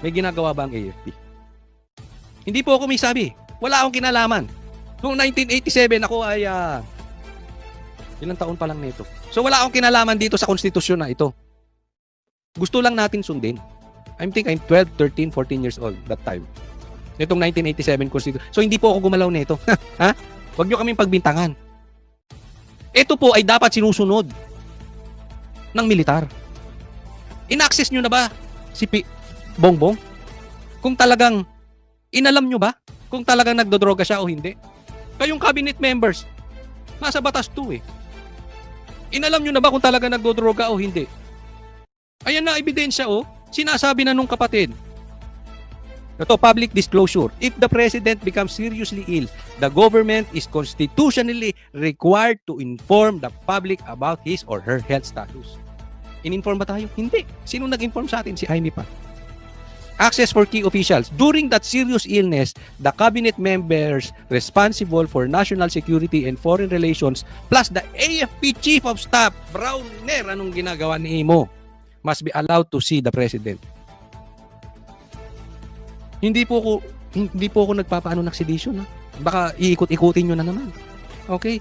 May ginagawa ba ang AFP? Hindi po ako may sabi. Wala akong kinalaman. Noong 1987, ako ay ilang taon pa lang nito. So wala akong kinalaman dito sa konstitusyon na ito. Gusto lang natin sundin. I'm 12, 13, 14 years old that time. Nitong 1987 constitution. So hindi po ako gumalaw nito. Ha? Huwag nyo kaming pagbintangan. Ito po ay dapat sinusunod ng militar. In-access nyo na ba si Bongbong? Kung talagang inalam nyo ba kung talagang nagdodroga siya o hindi? Kayong cabinet members, nasa batas 2 eh. Inalam nyo na ba kung talagang nagdodroga o hindi? Ayan na ebidensya oh. Sinasabi na nung kapatid. Ito, public disclosure. If the president becomes seriously ill, the government is constitutionally required to inform the public about his or her health status. In-inform ba tayo? Hindi. Sino nag-inform sa atin? Si Jaime pa. Access for key officials. During that serious illness, the cabinet members responsible for national security and foreign relations plus the AFP Chief of Staff, Browner, anong ginagawa ni Imo, must be allowed to see the president. Hindi po ako nagpapaano ng sedisyon. Baka iikot-ikutin nyo na naman. Okay?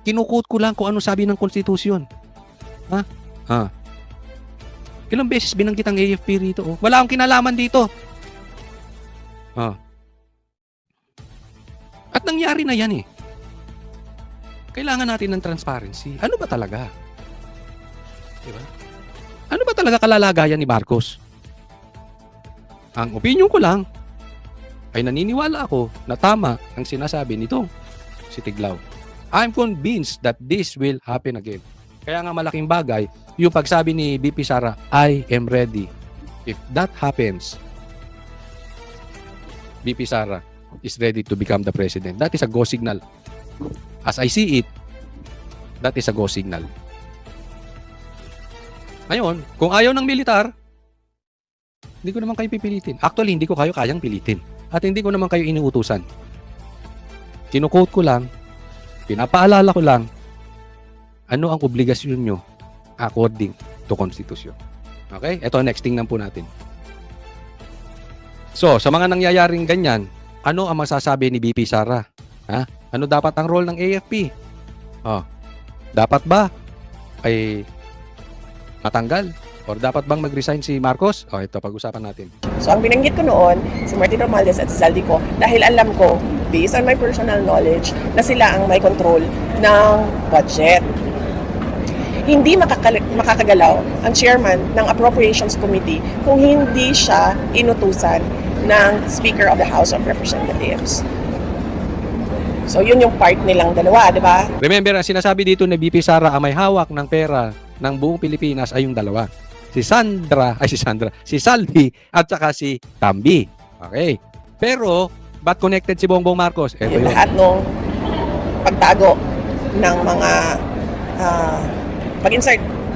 Kinukot ko lang kung ano sabi ng konstitusyon. Ha? Ilang beses binanggit ang AFP rito. Oh. Wala akong kinalaman dito. At nangyari na yan eh. Kailangan natin ng transparency. Ano ba talaga? Diba? Ano ba talaga kalalagayan ni Marcos? Ang opinion ko lang ay naniniwala ako na tama ang sinasabi nito si Tiglao. I'm convinced that this will happen again. Kaya nga malaking bagay yung pagsabi ni BP Sara, I am ready. If that happens, BP Sara is ready to become the president. That is a go signal. As I see it, that is a go signal. Ngayon, kung ayaw ng militar, hindi ko naman kayo pipilitin. Actually, hindi ko kayo kayang pilitin. At hindi ko naman kayo inuutusan. Kinukote ko lang, pinapaalala ko lang, ano ang obligasyon nyo according to Constitution. Okay? Ito, next tingnan po natin. So, sa mga nangyayaring ganyan, ano ang masasabi ni BP Sara? Ha? Ano dapat ang role ng AFP? Dapat ba ay matanggal? Or dapat bang mag-resign si Marcos? Ito, pag-usapan natin. So, ang binanggit ko noon, si Martin Romualdez at si Zaldico, dahil alam ko, based on my personal knowledge, na sila ang may control ng budget. Hindi makakagalaw ang chairman ng Appropriations Committee kung hindi siya inutusan ng Speaker of the House of Representatives. So, yun yung part nilang dalawa, di ba? Remember, ang sinasabi dito ni BP Sara, ang may hawak ng pera ng buong Pilipinas ay yung dalawa. Si Saldi at saka si Tambi. Okay. Pero, ba't connected si Bongbong Marcos? Ito yun. Lahat ng pagtago ng mga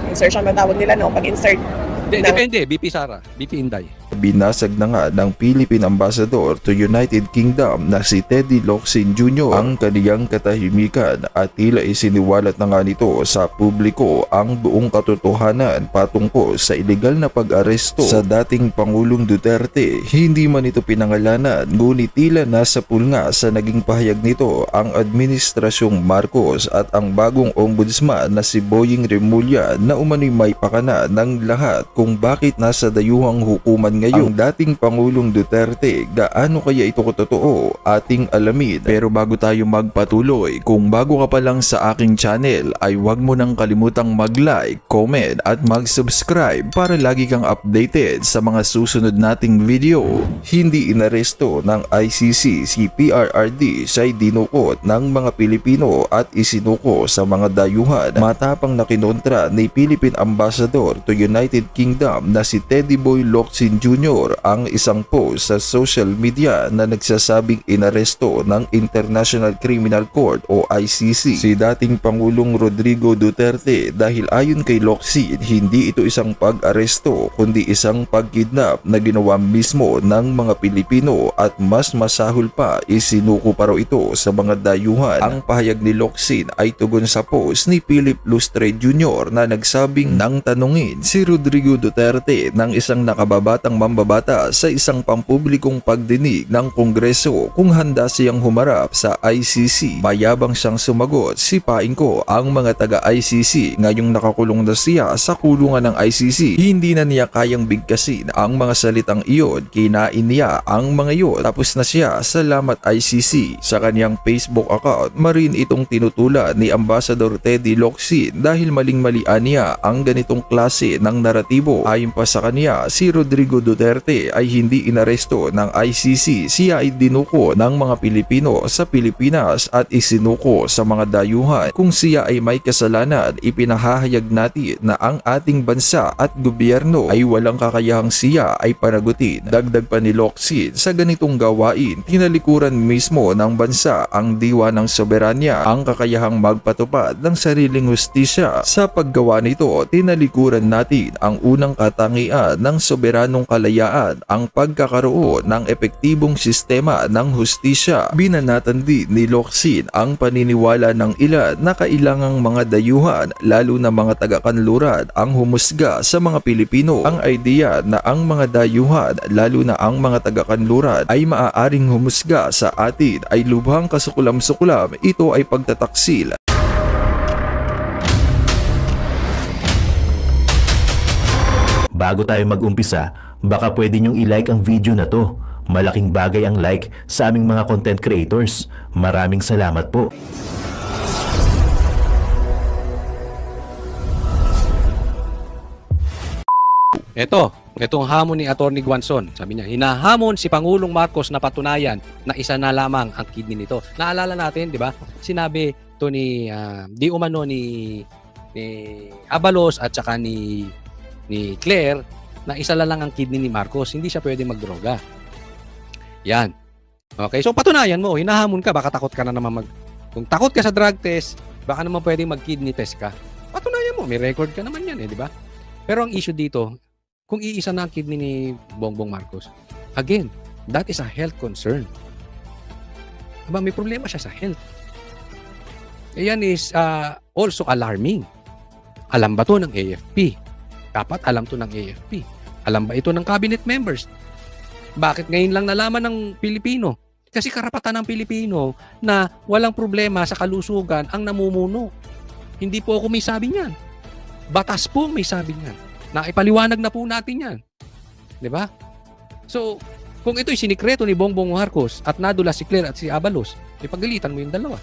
insertion ba tawag nila, no? Pag-insert. Depende, BP Sara, BP Inday. Binasag na nga ng Philippine Ambassador to United Kingdom na si Teddy Locsin Jr. ang kaniyang katahimikan at tila isiniwalat na nga nito sa publiko ang buong katotohanan patungkol sa ilegal na pag-aresto sa dating Pangulong Duterte. Hindi man ito pinangalanan, ngunit tila nasa pulnga sa naging pahayag nito ang Administrasyong Marcos at ang bagong ombudsman na si Boying Remulla na umano'y may pakana ng lahat kung bakit nasa dayuhang hukuman ngayon ang dating Pangulong Duterte. Gaano kaya ito totoo? Ating alamin. Pero bago tayo magpatuloy, kung bago ka pa lang sa aking channel ay huwag mo nang kalimutang mag-like, comment at mag-subscribe para lagi kang updated sa mga susunod nating video. Hindi inaresto ng ICC si PRRD siya'y dinukot ng mga Pilipino at isinuko sa mga dayuhan. Matapang na kinontra ni Philippine Ambassador to United Kingdom na si Teddy Boy Locsin Jr. ang isang post sa social media na nagsasabing inaresto ng International Criminal Court o ICC si dating Pangulong Rodrigo Duterte dahil ayon kay Locsin, hindi ito isang pag-aresto kundi isang pagkidnap na ginawa mismo ng mga Pilipino at mas masahol pa, isinuko pa raw ito sa mga dayuhan. Ang pahayag ni Locsin ay tugon sa post ni Philip Lustre Jr. na nagsabing nang tanungin si Rodrigo Duterte ng isang nakababatang mambabata sa isang pampublikong pagdinig ng Kongreso kung handa siyang humarap sa ICC. Mayabang siyang sumagot, sipain ko ang mga taga-ICC ngayong nakakulong na siya sa kulungan ng ICC. Hindi na niya kayang bigkasin ang mga salitang iyon, kinain niya ang mga iyon. Tapos na siya, salamat ICC. Sa kanyang Facebook account, marin itong tinutulan ni Ambassador Teddy Locsin dahil maling-malian niya ang ganitong klase ng naratibo. Ayon pa sa kanya, si Rodrigo Duterte ay hindi inaresto ng ICC. Siya ay dinuko ng mga Pilipino sa Pilipinas at isinuko sa mga dayuhan. Kung siya ay may kasalanan, ipinahahayag natin na ang ating bansa at gobyerno ay walang kakayahang siya ay panagutin. Dagdag pa ni Locsin, sa ganitong gawain, tinalikuran mismo ng bansa ang diwa ng soberanya, ang kakayahang magpatupad ng sariling hustisya. Sa paggawa nito, tinalikuran natin ang unang katangian ng soberanong kalayaan, ang pagkakaroon ng epektibong sistema ng hustisya. Binanatan din ni Locsin ang paniniwala ng ilan na kailangang mga dayuhan, lalo na mga taga-kanluran, ang humusga sa mga Pilipino. Ang idea na ang mga dayuhan, lalo na ang mga taga-kanluran, ay maaaring humusga sa atin ay lubhang kasukulam-sukulam. Ito ay pagtataksil. Bago tayo mag-umpisa, baka pwede nyong i-like ang video na to. Malaking bagay ang like sa aming mga content creators. Maraming salamat po. Itong hamon ni Atty. Guanzon. Sabi niya, hinahamon si Pangulong Marcos na patunayan na isa na lamang ang kidney nito. Naalala natin, di ba? Sinabi to ni di umano ni Abalos at saka ni Claire na isa lang ang kidney ni Marcos. Hindi siya pwede magdroga. Yan. Okay, so patunayan mo, hinahamon ka, baka takot ka na naman kung takot ka sa drug test, baka naman pwedeng mag-kidney test ka. Patunayan mo, may record ka naman yan di ba? Pero ang issue dito, kung iisa na ang kidney ni Bongbong Marcos, again, that is a health concern. Aba, may problema siya sa health. Ayan is also alarming. Alam ba to ng AFP? Dapat alam to ng AFP. Alam ba ito ng cabinet members? Bakit ngayon lang nalaman ng Pilipino? Kasi karapatan ng Pilipino na walang problema sa kalusugan ang namumuno. Hindi po ako may sabi niyan. Batas po may sabi niyan. Naipaliwanag na po natin yan. Di ba? So, kung ito'y sinikreto ni Bongbong Marcos at nadula si Claire at si Abalos, ipagalitan mo yung dalawa.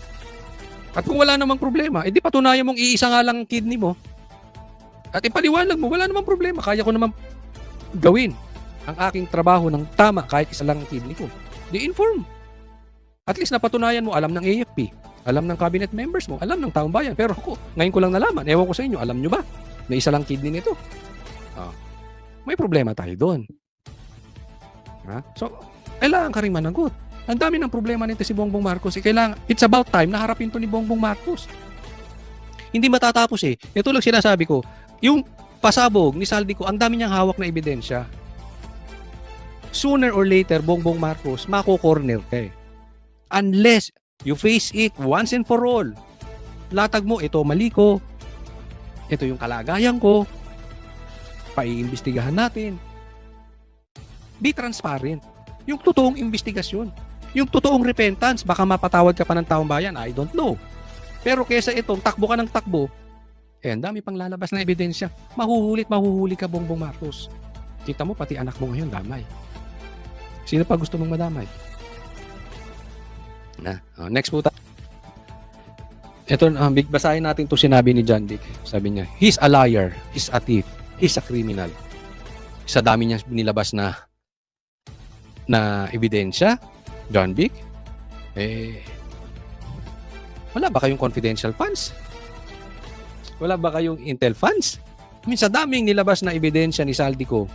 At kung wala namang problema, edi patunayan mong iisa nga lang kidney mo at ipaliwanag mo, wala namang problema. Kaya ko naman gawin ang aking trabaho ng tama kahit isa lang ang kidney ko. Di-inform. At least napatunayan mo, alam ng AFP, alam ng cabinet members mo, alam ng taong bayan. Pero ako, ngayon ko lang nalaman, ewan ko sa inyo, alam nyo ba na isa lang kidney nito? May problema tayo doon. So, kailangan ka rin managot. Ang dami ng problema nito si Bongbong Marcos. It's about time na harapin to ni Bongbong Marcos. Hindi matatapos Ito lang sinasabi ko. Yung pasabog ni Saldico, ang dami niyang hawak na ebidensya. Sooner or later, Bongbong Marcos, mako-corner ka Unless you face it once and for all. Latag mo, ito mali ko. Ito yung kalagayan ko. Paiimbestigahan natin. Be transparent. Yung totoong investigasyon. Yung totoong repentance. Baka mapatawad ka pa ng taong bayan. I don't know. Pero kesa itong takbo ka ng takbo, ang dami pang lalabas na ebidensya. Mahuhuli ka, Bongbong Marcos. Kita mo, pati anak mo ngayon, damay. Sino pa gusto mong madamay? Next po tayo. Ito, basahin natin to sinabi ni John Dick. Sabi niya, he's a liar, he's a thief, he's a criminal. Sa dami niya nilabas na ebidensya, John Dick, wala ba kayong confidential funds? Wala ba kayong intel funds? Sa daming nilabas na ebidensya ni Saldico,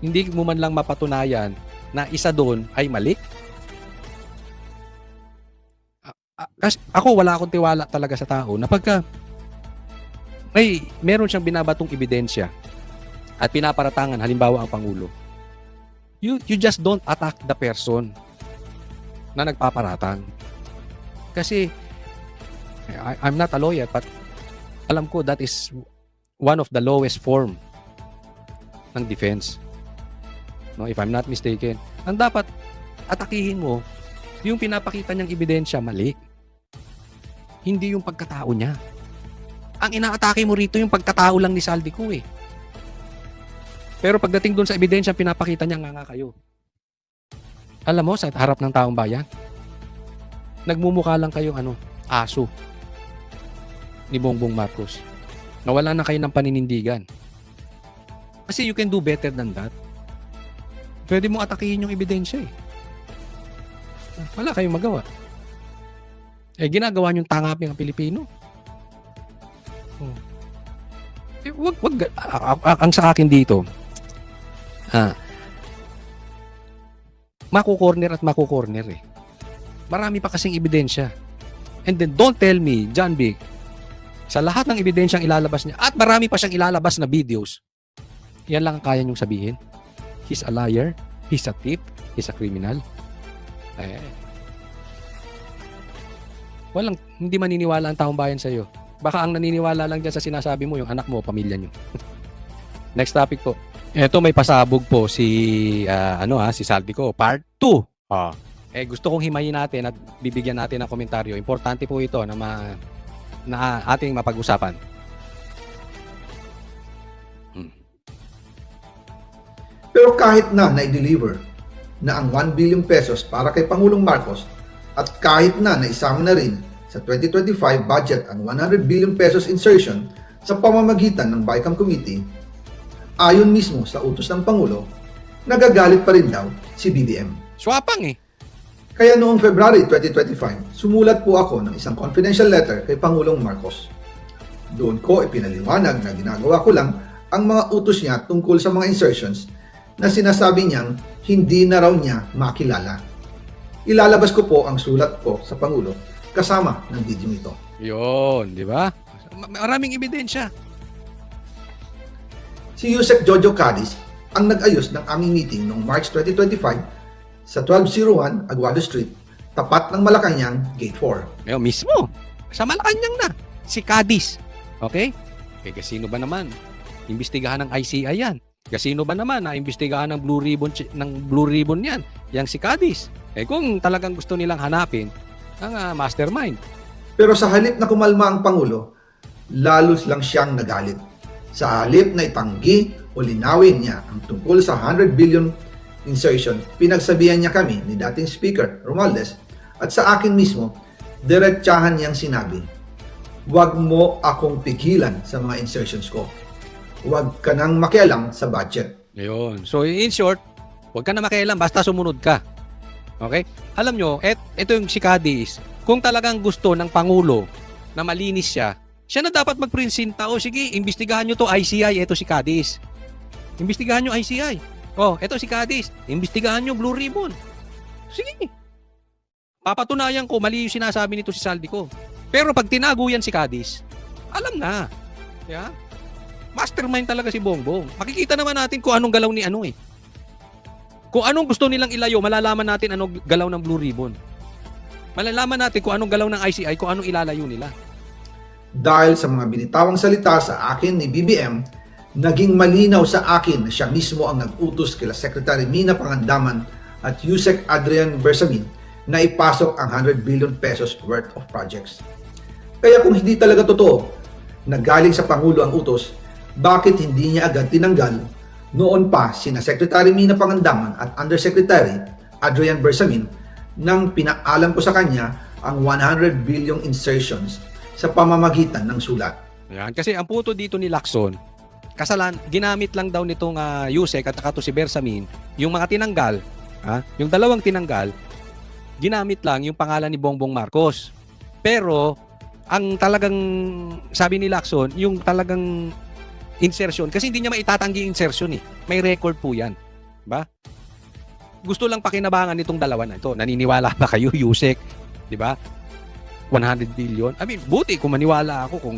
hindi mo man lang mapatunayan na isa doon ay mali? Ako, wala akong tiwala talaga sa tao na pagka meron siyang binabatong ebidensya at pinaparatangan, halimbawa ang Pangulo, you just don't attack the person na nagpaparatang. Kasi I'm not a lawyer, but alam ko that is one of the lowest form ng defense. no, if I'm not mistaken. Ang dapat atakihin mo, yung pinapakita niyang ebidensya, mali. Hindi yung pagkatao niya. Ang inaatake mo rito yung pagkatao lang ni Saldico eh. Pero pagdating doon sa ebidensya, pinapakita niya nga kayo. Alam mo, sa harap ng taong bayan, nagmumukha lang kayong aso ni Bongbong Marcos. Nawala na kayo ng paninindigan. Kasi you can do better than that. Pwede mo atakihin yung ebidensya eh. Wala kayong magawa. Ginagawa niyong tangapin ang Pilipino. Wag ang sa akin dito. Makukorner at makukorner eh. Marami pa kasing ebidensya. And then don't tell me, John Big, sa lahat ng ebidensyang ilalabas niya, at marami pa siyang ilalabas na videos, yan lang ang kaya niyong sabihin. He's a liar, he's a thief, he's a criminal. Hindi maniniwala ang taong bayan sa iyo. Baka ang naniniwala lang dyan sa sinasabi mo, yung anak mo, pamilya niyo. Next topic po. Ito may pasabog po si si Saldico, part 2. Gusto kong himayin natin at bibigyan natin ng komentaryo. Importante po ito na ating mapag-usapan. Pero kahit na na-deliver na ang 1 billion pesos para kay Pangulong Marcos at kahit na naisama na rin sa 2025 budget ang 100 billion pesos insertion sa pamamagitan ng BICAM Committee, ayon mismo sa utos ng Pangulo, nagagalit pa rin daw si BBM. Swapang eh. Kaya noong February 2025, sumulat po ako ng isang confidential letter kay Pangulong Marcos. Doon ko ipinaliwanag na ginagawa ko lang ang mga utos niya tungkol sa mga insertions na sinasabi niyang hindi na raw niya makilala. Ilalabas ko po ang sulat ko sa Pangulo kasama ng video nito. Yun, di ba? Maraming ebidensya. Si Yusek Jojo Cadiz ang nag-ayos ng aming meeting noong March 2025 sa 1201 Aguado Street, tapat ng Malacanang Gate 4. Ngayon mismo, sa Malacanang na, si Cadiz. Okay? Kasino ba naman? Imbestigahan ng ICI yan. Kasino ba naman na imbestigahan ng Blue Ribbon yan? Yang si Cadiz. Kung talagang gusto nilang hanapin ang mastermind. Pero sa halip na kumalma ang Pangulo, lalo lang siyang nagalit. Sa halip na itanggi o linawin niya ang tungkol sa 100 billion insertion, pinagsabihan niya kami ni dating Speaker Romualdez at sa akin mismo, diretsahan niyang sinabi, "Huwag mo akong pigilan sa mga insertions ko. Huwag ka nang makialam sa budget." Ayun. So in short, huwag ka na makialam, basta sumunod ka. Okay? Alam nyo, ito yung si Cadiz, kung talagang gusto ng Pangulo na malinis siya, siya na dapat magprinsinta. O sige, imbestigahan nyo to ICI, ito si Cadiz. Imbestigahan nyo ICI. Ito si Cadiz. Imbestigahan nyo Blue Ribbon. Sige. Papatunayan ko, mali yung sinasabi nito si Saldico. Pero pag tinago yan si Cadiz, alam na. Yeah? Mastermind talaga si Bongbong. Makikita naman natin kung anong galaw ni Kung anong gusto nilang ilayo, malalaman natin anong galaw ng Blue Ribbon. Malalaman natin kung anong galaw ng ICI, kung anong ilalayo nila. Dahil sa mga binitawang salita sa akin ni BBM, naging malinaw sa akin na siya mismo ang nag-utos kila Secretary Mina Pangandaman at Yusek Adrian Bersamin na ipasok ang 100 billion pesos worth of projects. Kaya kung hindi talaga totoo na galing sa Pangulo ang utos, bakit hindi niya agad tinanggal noon pa sina Secretary Mina Pangandaman at Undersecretary Adrian Bersamin nang pinaalam ko sa kanya ang 100 billion insertions sa pamamagitan ng sulat. Yan. Kasi ang puto dito ni Lacson, ginamit lang daw nitong Yusek at saka to si Bersamin, yung mga tinanggal, yung dalawang tinanggal, ginamit lang yung pangalan ni Bongbong Marcos. Pero, ang talagang, sabi ni Lacson, yung talagang insertion, kasi hindi niya maitatanggi insertion eh. May record po yan. Diba? Gusto lang pakinabangan nitong dalawa na ito. Naniniwala ba kayo, Yusek? Diba? 100 billion. I mean, buti kung maniwala ako kung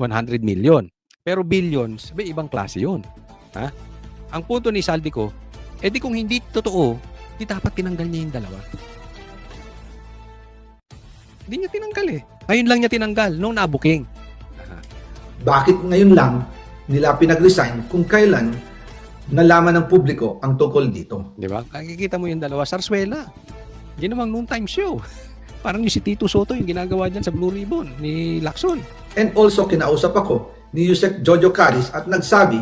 100 million. Pero billions, ibang klase yun. Ang punto ni Saldico, di kung hindi totoo, di dapat tinanggal niya yung dalawa. Hindi niya tinanggal eh. Ngayon lang niya tinanggal, nung nabuking. Bakit ngayon lang nila pinag-resign kung kailan nalaman ng publiko ang tungkol dito. Di ba? Nakikita mo yung dalawa, sarsuela. Ginawang noontime show. Parang yung si Tito Soto yung ginagawa dyan sa Blue Ribbon ni Lacson. And also, kinausap ako ni Yusek Jojo Caris at nagsabi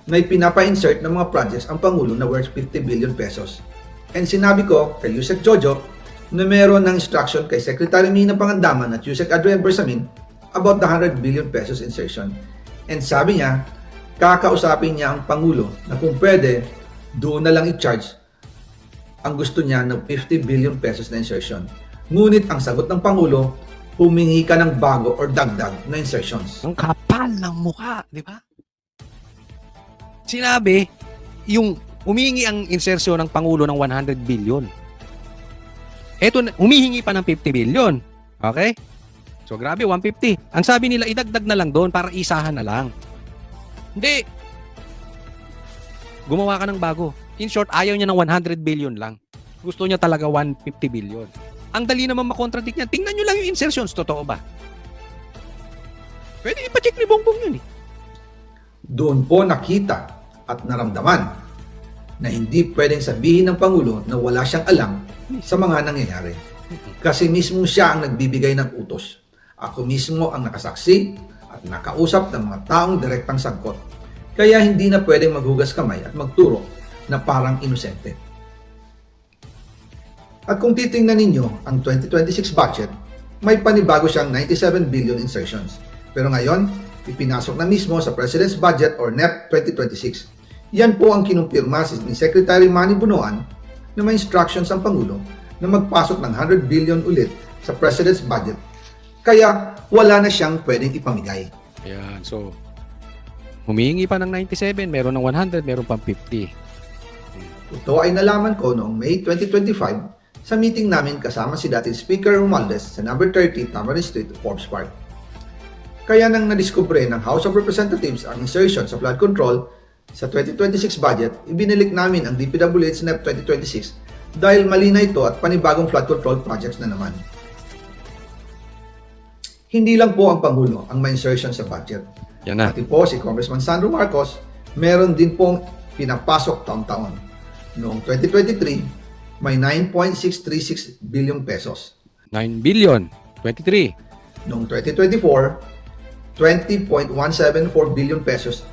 na pinapa-insert ng mga projects ang Pangulo na worth 50 billion pesos. And sinabi ko kay Yusek Jojo na meron ng instruction kay Secretary Mina Pangandaman at Yusek Adrian Bersamin about the 100 billion pesos insertion. And sabi niya, kakausapin niya ang Pangulo na kung pwede, doon na lang i-charge ang gusto niya ng 50 billion pesos na insertion. Ngunit ang sagot ng Pangulo, humingi ka ng bago or dagdag na insertions. Ang kapal ng mukha, di ba? Sinabi, yung humingi ang insersyon ng Pangulo ng 100 billion. Eto, humihingi pa ng 50 billion. Okay? So, grabe, 150. Ang sabi nila, idagdag na lang doon para isahan na lang. Hindi. Gumawa ka ng bago. In short, ayaw niya ng 100 billion lang. Gusto niya talaga 150 billion. Ang dali naman makontradict niya. Tingnan nyo lang yung insertions. Totoo ba? Pwede ipacheck ni Bongbong yun eh. Doon po nakita at naramdaman na hindi pwedeng sabihin ng Pangulo na wala siyang alam sa mga nangyayari. Kasi mismo siya ang nagbibigay ng utos. Ako mismo ang nakasaksi at nakausap ng mga taong direktang sangkot. Kaya hindi na pwedeng maghugas kamay at magturo na parang inosente. At kung titingnan ninyo ang 2026 budget, may panibago siyang 97 billion insertions. Pero ngayon, ipinasok na mismo sa President's Budget or NEP 2026. Yan po ang kinumpirma ni Secretary Manny Bunoan na may instructions ang Pangulo na magpasok ng 100 billion ulit sa President's Budget. Kaya wala na siyang pwedeng ipamigay. Ayan, so humihingi pa ng 97, meron ng 100, meron pang 50. Ito ay nalaman ko noong May 2025 sa meeting namin kasama si dating Speaker Romualdez sa number 30 Tamarind Street, Forbes Park. Kaya nang nadiskubre ng House of Representatives ang insertion sa flood control sa 2026 budget, ibinilik namin ang DPWH NEP 2026 dahil mali na ito at panibagong flood control projects na naman. Hindi lang po ang Pangulo ang may insertion sa budget. Yan na. Pati po si Congressman Sandro Marcos, meron din pong pinapasok taon-taon. Noong 2023, may 9.636 billion pesos. 9 billion, 23. Noong 2024, 20.174 billion pesos.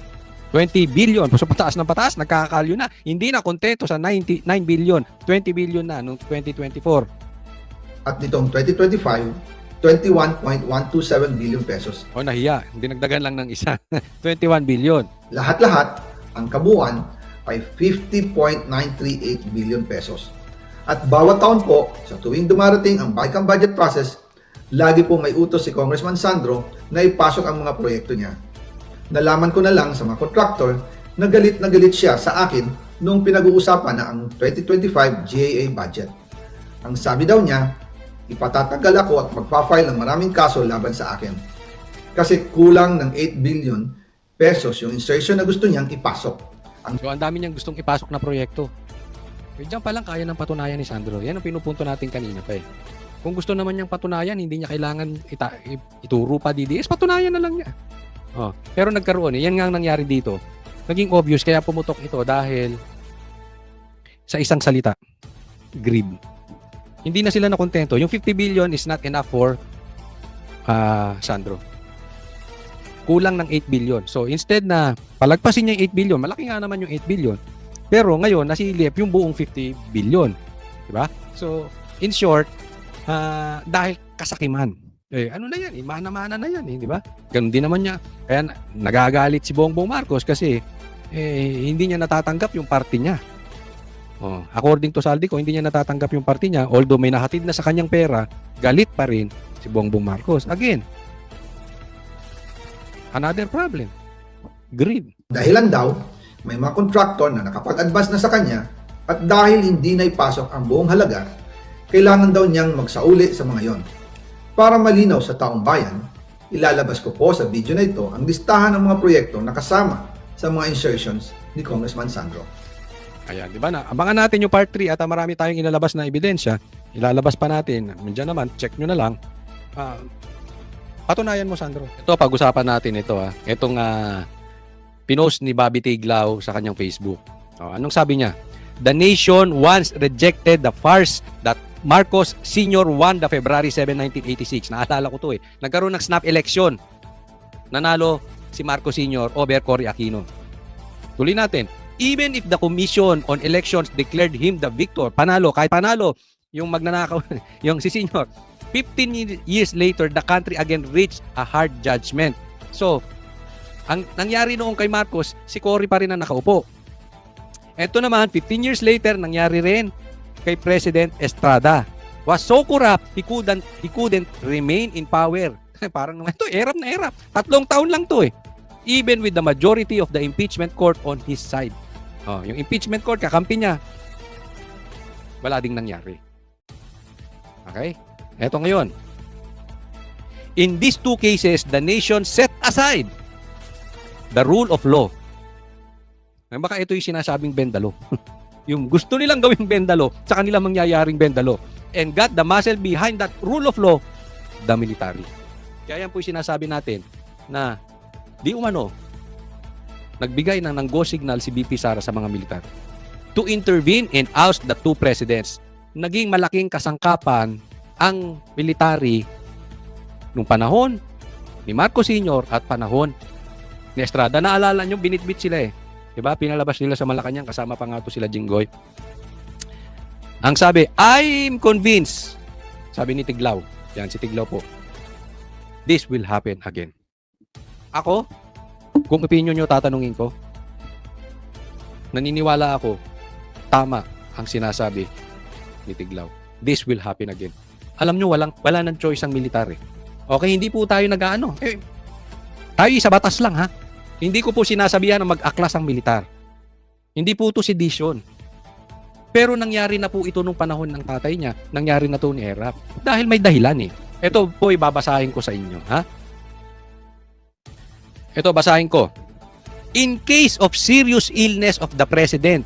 20 billion. So pataas ng pataas, nagkakalyo na. Hindi na kontento sa 9 billion. 20 billion na noong 2024. At nitong 2025, 21.127 billion pesos. O nahiya, hindi nagdagan lang ng isa. 21 billion. Lahat-lahat, ang kabuuan ay 50.938 billion pesos. At bawat taon po, sa tuwing dumarating ang BICAM budget process, lagi po may utos si Congressman Sandro na ipasok ang mga proyekto niya. Nalaman ko na lang sa mga contractor na galit siya sa akin noong pinag-uusapan na ang 2025 GAA budget. Ang sabi daw niya, ipatatagal ako at magpa-file ng maraming kaso laban sa akin. Kasi kulang ng 8 billion pesos yung insertion na gusto niyang ipasok. So ang dami niyang gustong ipasok na proyekto. Diyan pa lang kaya ng patunayan ni Sandro. Yan ang pinupunto natin kanina pa eh. Kung gusto naman niyang patunayan, hindi niya kailangan ituro pa DDS, patunayan na lang niya. Oh, pero nagkaroon yan nga ang nangyari dito. Naging obvious kaya pumutok ito dahil sa isang salita, greed. Hindi na sila nakontento. Yung 50 billion is not enough for Sandro. Kulang ng 8 billion. So instead na palagpasin niya yung 8 billion, malaki nga naman yung 8 billion. Pero ngayon nasilip yung buong 50 billion. Diba? So in short, dahil kasakiman. Ano na yan? Mana-mana na yan, di ba? Ganun din naman niya. Kaya nagagalit si Bongbong Marcos kasi hindi niya natatanggap yung party niya. According to Saldico, hindi niya natatanggap yung party niya. Although may nahatid na sa kanyang pera, galit pa rin si Bongbong Marcos. Again, another problem. Greed. Dahilan daw, may mga contractor na nakapag-advance na sa kanya at dahil hindi na ipasok ang buong halaga, kailangan daw niyang magsauli sa mga yon. Para malinaw sa taong bayan, ilalabas ko po sa video na ito ang listahan ng mga proyekto na kasama sa mga insertions ni Congressman Sandro. Ayan, di ba na? Abangan natin yung part 3 at marami tayong ilalabas na ebidensya. Ilalabas pa natin. Diyan naman, check nyo na lang. Patunayan mo, Sandro. Ito, pag-usapan natin ito. Itong pinost ni Bobby Tiglao sa kanyang Facebook. Anong sabi niya? The nation once rejected the farce that Marcos Sr. won the February 7, 1986. Naalala ko to eh. Nagkaroon ng snap election. Nanalo si Marcos Sr. over Cory Aquino. Tuloy natin. Even if the Commission on Elections declared him the victor, panalo, kahit panalo, yung magnanakaw, yung si Sr., 15 years later, the country again reached a hard judgment. So, ang nangyari noong kay Marcos, si Cory pa rin ang nakaupo. Ito naman, 15 years later, nangyari rin kay President Estrada. Was so corrupt, he couldn't remain in power. Parang naman ito, erap na erap. 3 taon lang to eh. Even with the majority of the impeachment court on his side. Yung impeachment court, kakampi niya. Wala ding nangyari. Okay? Eto ngayon. In these 2 cases, the nation set aside the rule of law. Baka ito yung sinasabing bendalo. Yung gusto nilang gawing bendalo sa kanilang mangyayaring bendalo. And got the muscle behind that rule of law, the military. Kaya yan po yung sinasabi natin na di umano, nagbigay ng go signal si BP Sara sa mga militar to intervene and oust the 2 presidents. Naging malaking kasangkapan ang military nung panahon ni Marcos Sr. at panahon ni Estrada. Naalala nyo, binitbit sila eh. Diba? Pinalabas nila sa Malacanang, kasama pa nga to sila Jinggoy. Ang sabi, I'm convinced, sabi ni Tiglao, yan si Tiglao po, this will happen again. Ako, kung opinion nyo tatanungin ko, naniniwala ako, tama ang sinasabi ni Tiglao. This will happen again. Alam nyo, wala nang choice ang militar eh. Okay, hindi po tayo nag-ano. Tayo sa batas lang ha. Hindi ko po sinasabihan na mag-aklas ang militar. Hindi po ito sedition. Pero nangyari na po ito nung panahon ng tatay niya. Nangyari na to ni Erap. Dahil may dahilan eh. Ito po ibabasahin ko sa inyo. Ha? Ito, basahin ko. In case of serious illness of the president.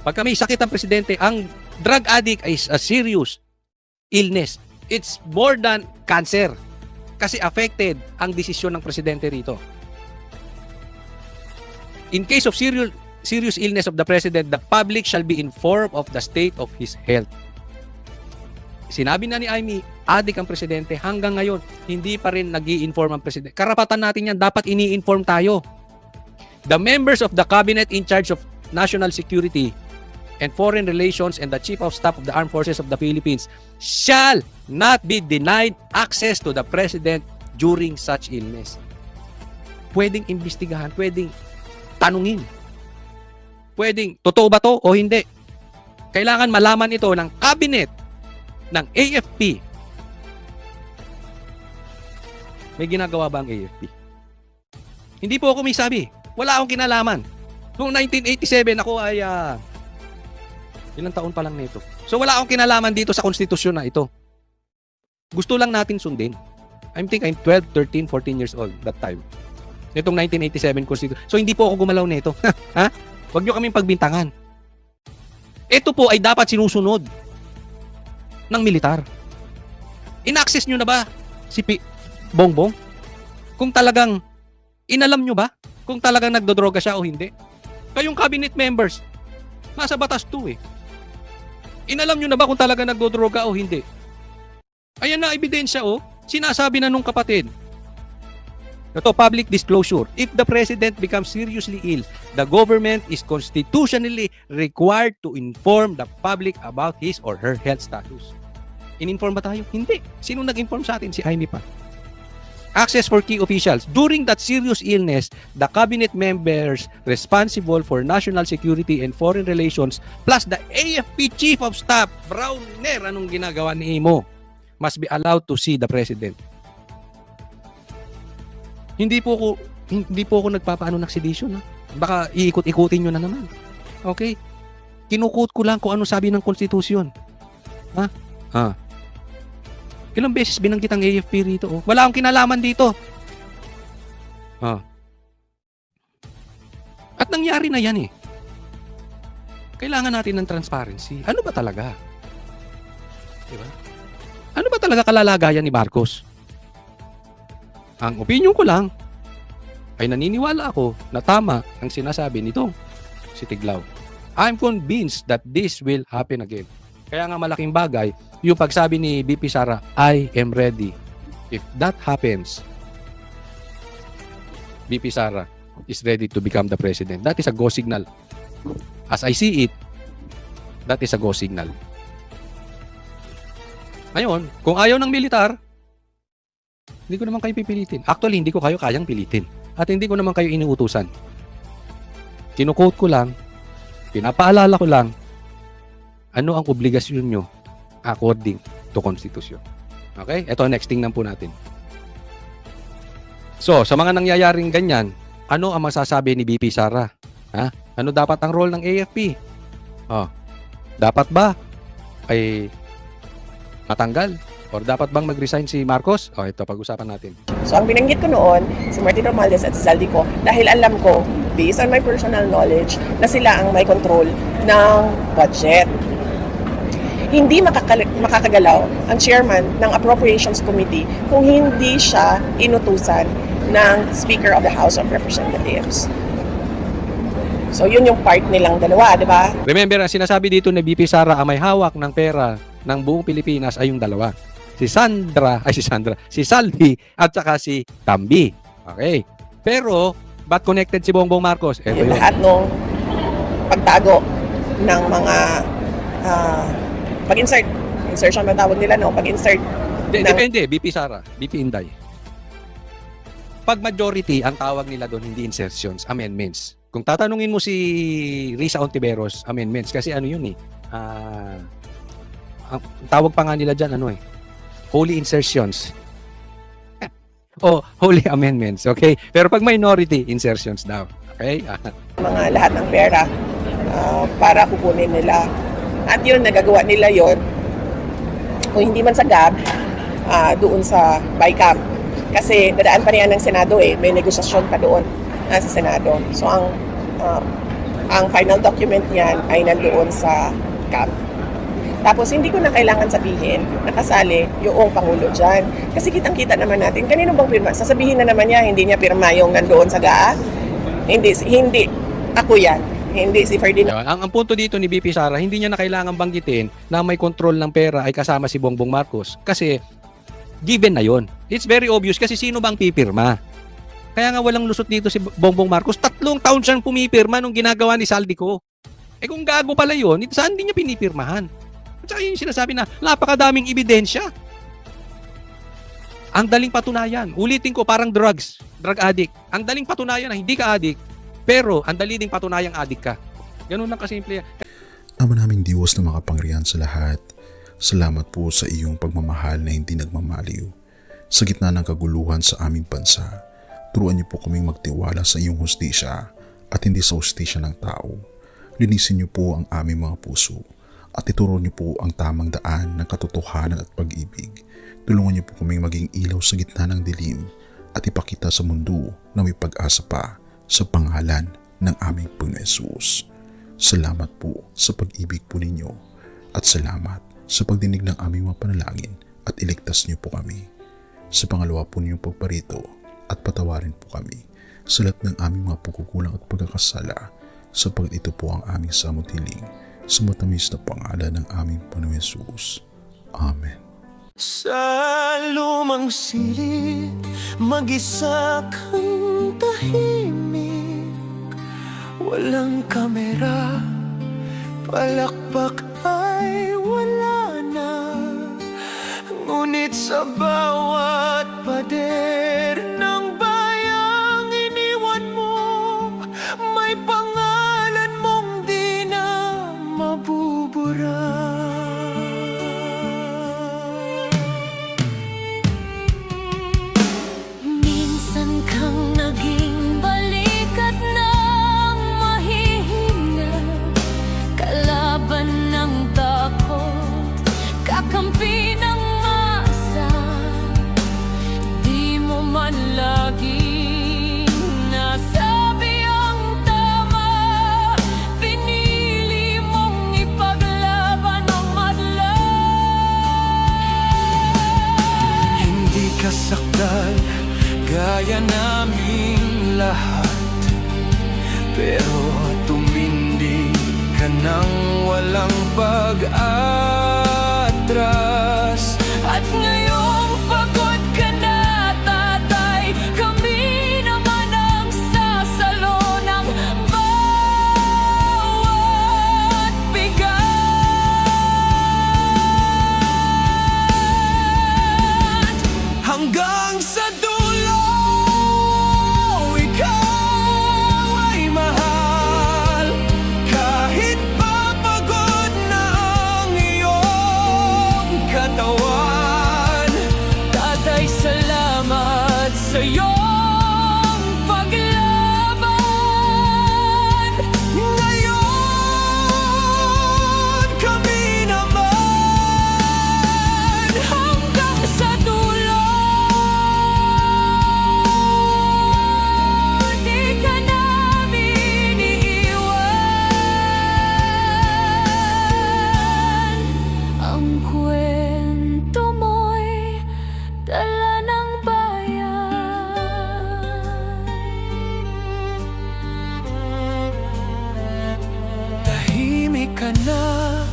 Pagka may sakit ang presidente, ang drug addict is a serious illness. It's more than cancer. Kasi affected ang desisyon ng presidente rito. In case of serious illness of the president, the public shall be informed of the state of his health. Sinabi na ni Amy, adik ang presidente, hanggang ngayon, hindi pa rin nag-i-inform ang presidente. Karapatan natin yan, dapat ini-inform tayo. The members of the cabinet in charge of national security and foreign relations and the chief of staff of the armed forces of the Philippines shall not be denied access to the president during such illness. Pwedeng imbestigahan, pwedeng tanungin. Pwedeng, totoo ba to o hindi? Kailangan malaman ito ng cabinet ng AFP. May ginagawa ba ang AFP? Hindi po ako may sabi. Wala akong kinalaman. Noong 1987, ako ay ilang taon pa lang nito. So wala akong kinalaman dito sa konstitusyon na ito. Gusto lang natin sundin. I'm 12, 13, 14 years old that time. Nitong 1987 constitution. So hindi po ako gumalaw nito. Ha? Huwag nyo kaming pagbintangan. Ito po ay dapat sinusunod ng militar. In-access nyo na ba si Bongbong? Kung talagang inalam nyo ba kung talagang nagdodroga siya o hindi? Kayong cabinet members, nasa batas 2 eh. Inalam nyo na ba kung talagang nagdodroga o hindi? Ayan na ebidensya oh. Sinasabi na nung kapatid. Ito, public disclosure. If the president becomes seriously ill, the government is constitutionally required to inform the public about his or her health status. In-inform ba tayo? Hindi. Sino nag-inform sa atin? Si Amy pa. Access for key officials. During that serious illness, the cabinet members responsible for national security and foreign relations plus the AFP Chief of Staff, Browner, anong ginagawa ni Imo, must be allowed to see the president. Hindi po ako nagpapaano ng sedition. Ha? Baka iikot-ikutin nyo na naman. Okay? Kinukot ko lang kung ano sabi ng konstitusyon. Ha? Ha? Ilang beses binanggit ang AFP rito. Oh. Wala akong kinalaman dito. Ha? At nangyari na yan eh. Kailangan natin ng transparency. Ano ba talaga? Diba? Ano ba talaga kalalagayan ni Marcos? Ang opinion ko lang, ay naniniwala ako na tama ang sinasabi nito si Tiglao. I'm convinced that this will happen again. Kaya nga malaking bagay yung pagsabi ni BP Sara, I am ready. If that happens, BP Sara is ready to become the president. That is a go signal. As I see it, that is a go signal. Ngayon, kung ayaw ng militar, hindi ko naman kayo pipilitin. Actually, hindi ko kayo kayang pilitin. At hindi ko naman kayo inuutusan. Kinuquote ko lang, pinapaalala ko lang, ano ang obligasyon nyo according to Constitution. Okay? Ito, next tingnan po natin. So, sa mga nangyayaring ganyan, ano ang masasabi ni BP Sara? Ha? Ano dapat ang role ng AFP? Oh, dapat ba ay matanggal? Or dapat bang mag-resign si Marcos? O, ito, pag-usapan natin. So, ang binanggit ko noon, si Martin Romualdez at si Zaldico, dahil alam ko, based on my personal knowledge, na sila ang may control ng budget. Hindi makakagalaw ang chairman ng Appropriations Committee kung hindi siya inutusan ng Speaker of the House of Representatives. So, yun yung part nilang dalawa, di ba? Remember, ang sinasabi dito ni BP Sara, ang may hawak ng pera ng buong Pilipinas ay yung dalawa. Si Saldi at saka si Tambi. Okay. Pero, ba't connected si Bongbong Marcos? Ito Yung yun. lahat ng pagtago ng mga insertion na tawag nila, no? Pag-insert. Depende, BP Sara, BP Inday. Pag majority, ang tawag nila doon, hindi insertions, amendments. Kung tatanungin mo si Risa Ontiveros, amendments. Kasi ano yun ang tawag pa nga nila dyan, holy insertions. O holy amendments, okay? Pero pag minority, insertions daw. Okay? Mga lahat ng pera para kukunin nila. At yun, nagagawa nila yon kung hindi man sa GAB, doon sa BICAM. Kasi dadaan pa niyan ng Senado may negosasyon pa doon sa Senado. So ang final document niyan ay nandoon sa GAB. Tapos hindi ko na kailangan sabihin na kasali yung Pangulo dyan. Kasi kitang-kita naman natin, kanino bang pirma? Sasabihin na naman niya, hindi niya pirma yung nandoon sa GAA. Hindi. Ako yan. Hindi si Ferdinand. Ang punto dito ni BP Sara, hindi niya na kailangan banggitin na may control ng pera ay kasama si Bongbong Marcos. Kasi given na yon. It's very obvious kasi sino bang pipirma? Kaya nga walang lusot dito si Bongbong Marcos. 3 taon siyang pumipirma nung ginagawa ni Saldico. Kung gago pala yun, saan din niya pinipirmahan? At saka yung sinasabi na napakadaming ebidensya. Ang daling patunayan. Ulitin ko, parang drug addict. Ang daling patunayan na hindi ka addict, pero ang dali ding patunayang addict ka. Ganun lang kasimple. Ama naming Diyos na makapangyarihan sa lahat, salamat po sa iyong pagmamahal na hindi nagmamaliw. Sa gitna ng kaguluhan sa aming bansa, turuan niyo po kaming magtiwala sa iyong hustisya at hindi sa hustisya ng tao. Linisin niyo po ang aming mga puso at ituro niyo po ang tamang daan ng katotohanan at pag-ibig. Tulungan niyo po kaming maging ilaw sa gitna ng dilim at ipakita sa mundo na may pag-asa pa sa pangalan ng aming Panginoon Hesus. Salamat po sa pag-ibig po ninyo at salamat sa pagdinig ng aming mga panalangin at iligtas niyo po kami. Sa pangalawa po niyong pagparito at patawarin po kami sa lahat ng aming mga pagkukulang at pagkakasala sapagkat ito po ang aming samutiling sa matamis na pangalan ng aming Panginoon Hesus. Amen. Sa lumang silid, mag-isa kang tahimik. Walang kamera, palakpak ay wala na. Ngunit sa bawat pader ng bayang iniwan mo, may pangalan mong di na mabubura. Minsan kang naging balikat ng mahihina, kalaban ng takot, kakampi ng masa. Di mo man laging nasabi ang tama, pinili mong ipaglaban ang madla. Hindi ka sakdal gaya naming lahat, pero tumindi ka nang walang pag-atras. At ngayong pagod ka na, tatay, kami naman ang sasalo ng bawat bigat. Hanggang sa dulo, ikaw ay mahal. Kahit papagod na ang iyong katawan. Tatay, salamat sa iyong paglaban. Ngayon, kami naman Hanggang sa dulo, di ka namin iiwan. Ang kwento mo'y dala ng bayan. tahimik ka na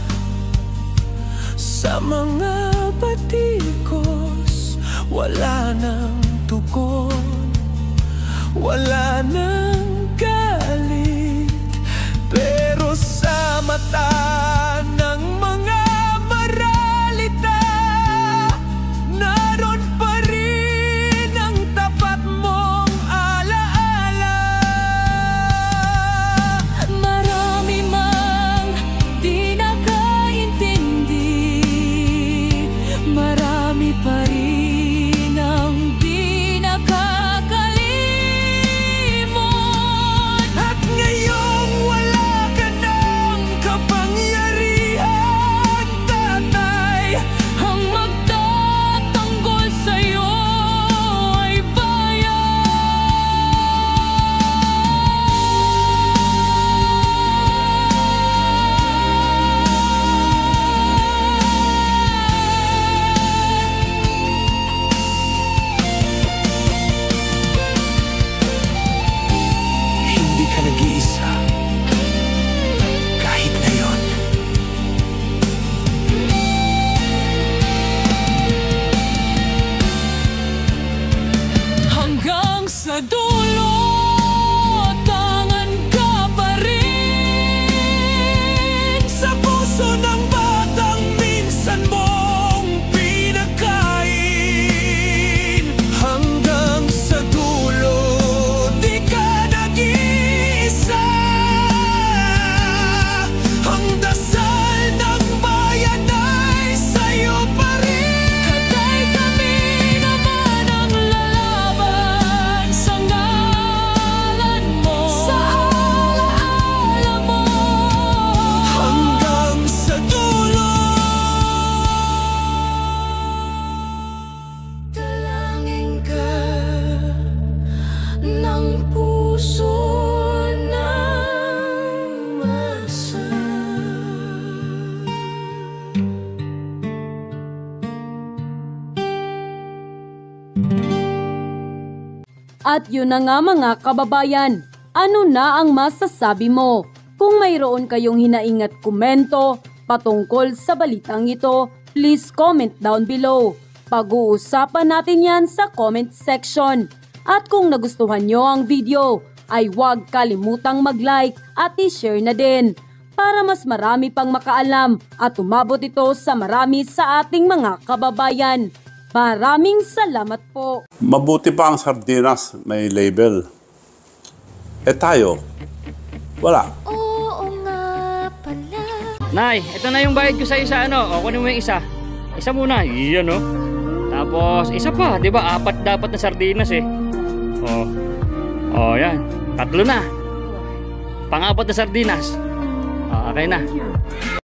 sa mga batikos. Wala nang tugon, wala nang galit, pero sa mata ng mga maralita, naroon pa rin ang tapat mong alaala. Marami mang di nakaintindi, marami pa rin ang di nakakalimot. At ngayong wala ka ng kapangyarihan, tatay, Ang magtatanggol sa'yo ay hindi ka nag-iisa. Kahit ngayon. hanggang sa dulo, tangan ka pa rin. Sa puso ng batang minsan mong pinakain. Hanggang sa dulo, di ka nag-iisa. Ang dasal ng bayan ay sa'yo pa rin. Tatay, kami naman ang lalaban sa ngalan mo, sa alaala mo. Hanggang sa dulo. Dalangin ka ng puso ng masa. At yun na nga mga kababayan, ano na ang masasabi mo? Kung mayroon kayong hinaing at komento patungkol sa balitang ito, please comment down below. Pag-uusapan natin yan sa comment section. At kung nagustuhan nyo ang video, ay huwag kalimutang mag-like at i-share na din para mas marami pang makaalam at umabot ito sa marami sa ating mga kababayan. Maraming salamat po. Mabuti pa ang sardinas, may label. Eh tayo, wala. Oo nga pala. Nay, ito na yung bayad ko sa isa, ano? O, kunin mo yung isa. Isa muna, iyan, no? Tapos, isa pa, di ba? 4 dapat na sardinas, eh. O, yan. 3 na. Pang-4 na sardinas. O, okay na.